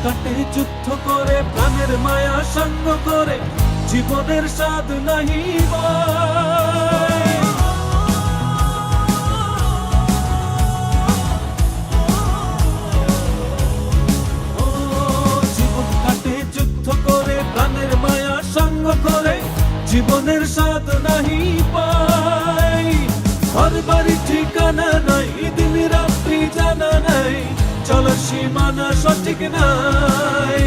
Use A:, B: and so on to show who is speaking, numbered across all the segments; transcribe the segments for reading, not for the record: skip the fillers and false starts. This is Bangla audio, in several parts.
A: কাটে যুদ্ধ করে, প্রাণের মায়া সঙ্গ করে, জীবনের স্বাদ নাহি পায়। ও জীবন কাটে যুদ্ধ করে, প্রাণের মায়া সঙ্গ করে, জীবনের স্বাদ নাহি পায়। ঘর বাড়ি ঠিকানা নাই, দিন রাত্রি জানা নাই, চলো সীমানা সঠিক নাই।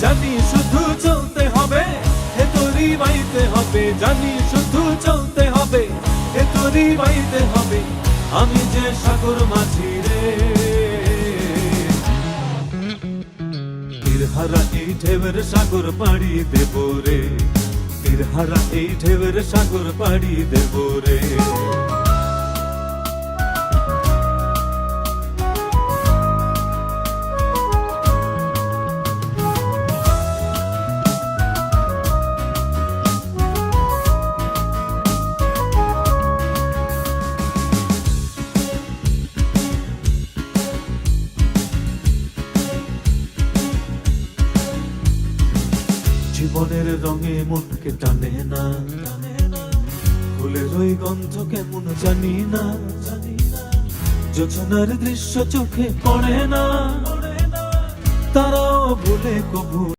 A: জানি শুধু চলতে হবে, এ তোরই বাইতে হবে, জানি শুধু চলতে হবে, এ তোরই বাইতে হবে। আমি যে সাগর মাঝি রে, তীরহারা এই ঢেউয়ের সাগর পাড়ি দেব রে, তীরহারা এই ঢেউয়ের সাগর পাড়ি দেব রে। জীবনের রঙে মনকে টানে না, ফুলের ওই গন্ধ কেমন জানি না, যোজনার দৃশ্য চোখে পড়ে না, তারাও ভুলে কবু